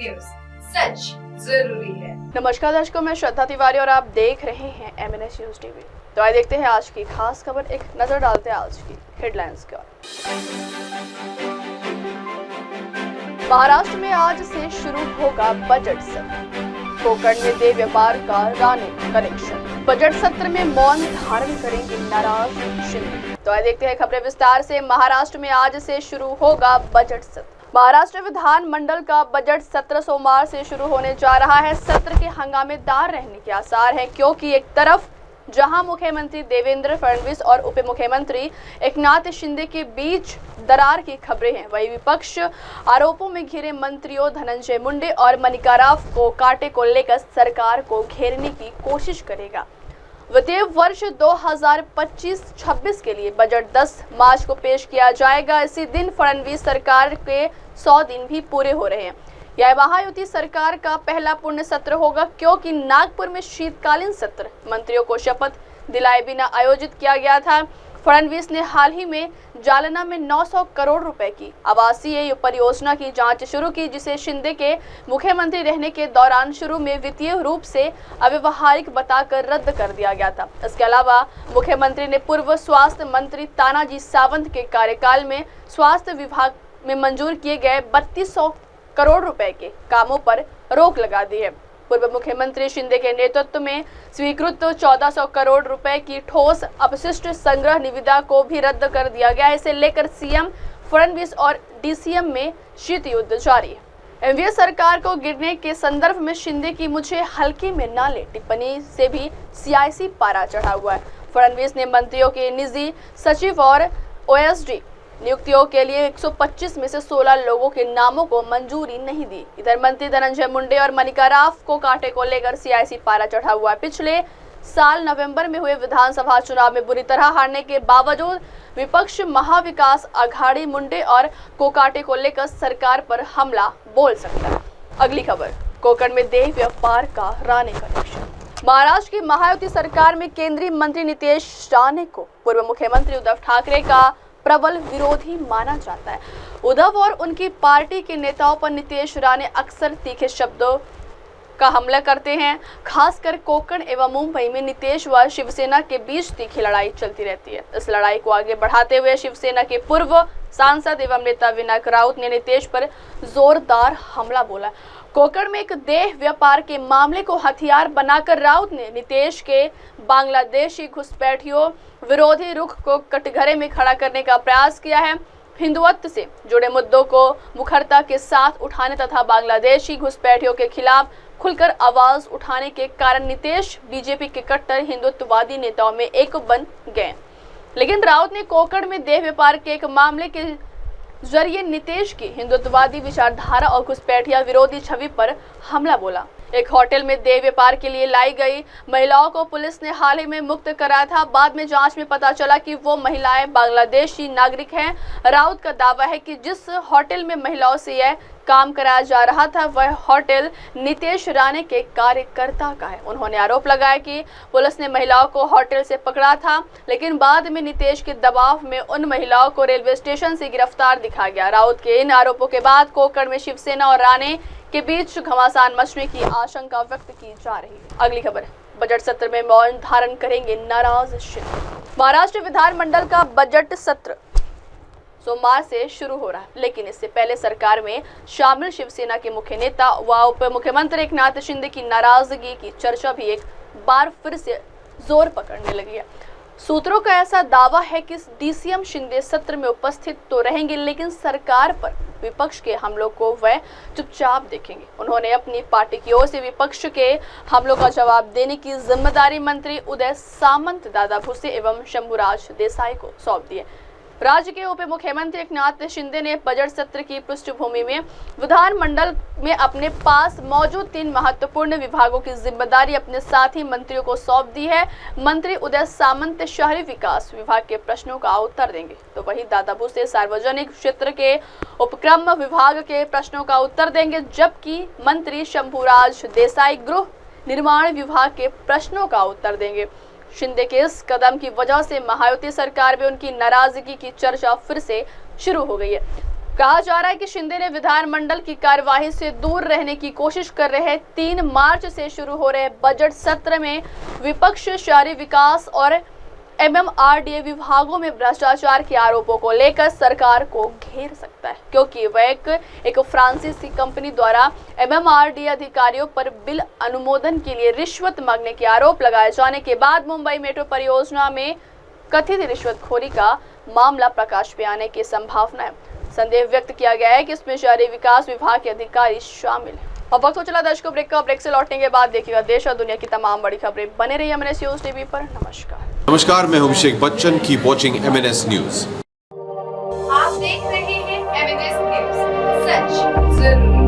News, सच जरूरी है। नमस्कार दर्शकों, मैं श्रद्धा तिवारी और आप देख रहे हैं MNS न्यूज टीवी। तो आइए देखते हैं आज की खास खबर। एक नजर डालते हैं आज की हेडलाइंस की ओर। महाराष्ट्र में आज से शुरू होगा बजट सत्र। कोकण में दे व्यापार का राणे कनेक्शन। बजट सत्र में मौन धारण करेंगे नाराज शिंदे। तो आइए देखते हैं खबरें विस्तार से। महाराष्ट्र में आज से शुरू होगा बजट सत्र। महाराष्ट्र विधान मंडल का बजट सत्र सोमवार से शुरू होने जा रहा है। सत्र के हंगामेदार रहने के आसार हैं, क्योंकि एक तरफ जहां मुख्यमंत्री देवेंद्र फडणवीस और उप मुख्यमंत्री एकनाथ शिंदे के बीच दरार की खबरें हैं, वहीं विपक्ष आरोपों में घिरे मंत्रियों धनंजय मुंडे और मनिका राव को कांटे को लेकर सरकार को घेरने की कोशिश करेगा। वित्तीय वर्ष 2025-26 के लिए बजट 10 मार्च को पेश किया जाएगा। इसी दिन फडणवीस सरकार के 100 दिन भी पूरे हो रहे हैं। यह महायुति सरकार का पहला पूर्ण सत्र होगा, क्योंकि नागपुर में शीतकालीन सत्र मंत्रियों को शपथ दिलाए बिना आयोजित किया गया था। फडणवीस ने हाल ही में जालना में 900 करोड़ रुपए की आवासीय परियोजना की जांच शुरू की, जिसे शिंदे के मुख्यमंत्री रहने के दौरान शुरू में वित्तीय रूप से अव्यवहारिक बताकर रद्द कर दिया गया था। इसके अलावा मुख्यमंत्री ने पूर्व स्वास्थ्य मंत्री तानाजी सावंत के कार्यकाल में स्वास्थ्य विभाग में मंजूर किए गए 3200 करोड़ रुपए के कामों पर रोक लगा दी है। पूर्व मुख्यमंत्री शिंदे के नेतृत्व में स्वीकृत 1400 करोड़ रुपए की ठोस अपशिष्ट संग्रह निविदा को भी रद्द कर दिया गया है। इसे लेकर सीएम फडणवीस और डीसीएम में शीत युद्ध जारी है। एनडीए सरकार को गिरने के संदर्भ में शिंदे की "मुझे हल्के में ना ले" टिप्पणी से भी सियासी पारा चढ़ा हुआ है। फडणवीस ने मंत्रियों के निजी सचिव और ओएसडी नियुक्तियों के लिए 125 में से 16 लोगों के नामों को मंजूरी नहीं दी। इधर मंत्री धनंजय मुंडे और मनिका राव को कांटे को लेकर सियासी पारा चढ़ा हुआ है। पिछले साल नवंबर में हुए विधानसभा चुनाव में बुरी तरह हारने के बावजूद विपक्ष महाविकास आघाड़ी मुंडे और कांटे को लेकर सरकार पर हमला बोल सकता है। अगली खबर, कोकण में देह व्यापार का राणे कनेक्शन। महाराष्ट्र की महायुति सरकार में केंद्रीय मंत्री नितेश राणे को पूर्व मुख्यमंत्री उद्धव ठाकरे का प्रबल विरोधी माना जाता है। उद्धव और उनकी पार्टी के नेताओं पर नितेश राणे अक्सर तीखे शब्दों का हमला करते हैं। खासकर कोकण एवं मुंबई में नितेश व शिवसेना के बीच तीखी लड़ाई चलती रहती है। इस लड़ाई को आगे बढ़ाते हुए शिवसेना के पूर्व सांसद एवं नेता विनायक राउत ने नितेश पर जोरदार हमला बोला। कोकण में एक देह व्यापार के मामले को हथियार बनाकर राउत ने नितेश के बांग्लादेशी घुसपैठियों विरोधी रुख को कटघरे में खड़ा करने का प्रयास किया है। हिंदुत्व से जुड़े मुद्दों को मुखरता के साथ उठाने तथा बांग्लादेशी घुसपैठियों के खिलाफ खुलकर आवाज उठाने के कारण नितेश बीजेपी के कट्टर हिंदुत्ववादी नेताओं में एक बन गए। लेकिन राउत ने कोकण में देह व्यापार के एक मामले के जरिए नितेश की हिंदुत्ववादी विचारधारा और घुसपैठिया विरोधी छवि पर हमला बोला। एक होटल में देह व्यापार के लिए लाई गई महिलाओं को पुलिस ने हाल ही में मुक्त कराया था। बाद में जांच में पता चला कि वो महिलाएं बांग्लादेशी नागरिक हैं। राउत का दावा है कि जिस होटल में महिलाओं से यह काम कराया जा रहा था, वह होटल नितेश राणे के कार्यकर्ता का है। उन्होंने आरोप लगाया कि पुलिस ने महिलाओं को होटल से पकड़ा था, लेकिन बाद में नितेश के दबाव में उन महिलाओं को रेलवे स्टेशन से गिरफ्तार दिखा गया। राउत के इन आरोपों के बाद कोकण में शिवसेना और राणे के बीच घमासान मचने की आशंका व्यक्त की जा रही है। अगली खबर, बजट सत्र में मौन धारण करेंगे नाराज शिंदे। महाराष्ट्र विधानमंडल का बजट सत्र सोमवार से शुरू हो रहा है, लेकिन इससे पहले सरकार में शामिल शिवसेना के मुख्य नेता व उप मुख्यमंत्री एकनाथ शिंदे की नाराजगी की चर्चा भी एक बार फिर से जोर पकड़ने लगी है। सूत्रों का ऐसा दावा है कि डीसीएम शिंदे सत्र में उपस्थित तो रहेंगे, लेकिन सरकार पर विपक्ष के हमलों को वह चुपचाप देखेंगे। उन्होंने अपनी पार्टी की ओर से विपक्ष के हमलों का जवाब देने की जिम्मेदारी मंत्री उदय सामंत, दादा भुसे एवं शंभुराज देसाई को सौंप दी है। राज्य के उप मुख्यमंत्री एकनाथ शिंदे ने बजट सत्र की पृष्ठभूमि में विधानमंडल में अपने पास मौजूद 3 महत्वपूर्ण विभागों की जिम्मेदारी अपने साथी मंत्रियों को सौंप दी है। मंत्री उदय सामंत शहरी विकास विभाग के प्रश्नों का उत्तर देंगे, तो वही दादा भुसे सार्वजनिक क्षेत्र के उपक्रम विभाग के प्रश्नों का उत्तर देंगे, जबकि मंत्री शंभुराज देसाई गृह निर्माण विभाग के प्रश्नों का उत्तर देंगे। शिंदे के इस कदम की वजह से महायुति सरकार में उनकी नाराजगी की चर्चा फिर से शुरू हो गई है। कहा जा रहा है कि शिंदे ने विधानमंडल की कार्यवाही से दूर रहने की कोशिश कर रहे हैं। 3 मार्च से शुरू हो रहे बजट सत्र में विपक्ष शहरी विकास और MMRDA विभागों में भ्रष्टाचार के आरोपों को लेकर सरकार को घेर सकता है, क्योंकि वह एक फ्रांसीसी कंपनी द्वारा MMRDA अधिकारियों पर बिल अनुमोदन के लिए रिश्वत मांगने के आरोप लगाए जाने के बाद मुंबई मेट्रो परियोजना में कथित रिश्वतखोरी का मामला प्रकाश में आने की संभावना है। संदेह व्यक्त किया गया है कि इसमें शहरी विकास विभाग के अधिकारी शामिल हैं। अब वक्त हो चला दर्शकों ब्रेक का। ब्रेक से लौटने के बाद देखिएगा देश और दुनिया की तमाम बड़ी खबरें। बने रहिए MNS न्यूज टीवी पर। नमस्कार, मैं हूं Abhishek Bachchan. Keep watching MNS news. आप देख रहे हैं MNS न्यूज, सच जरूरी।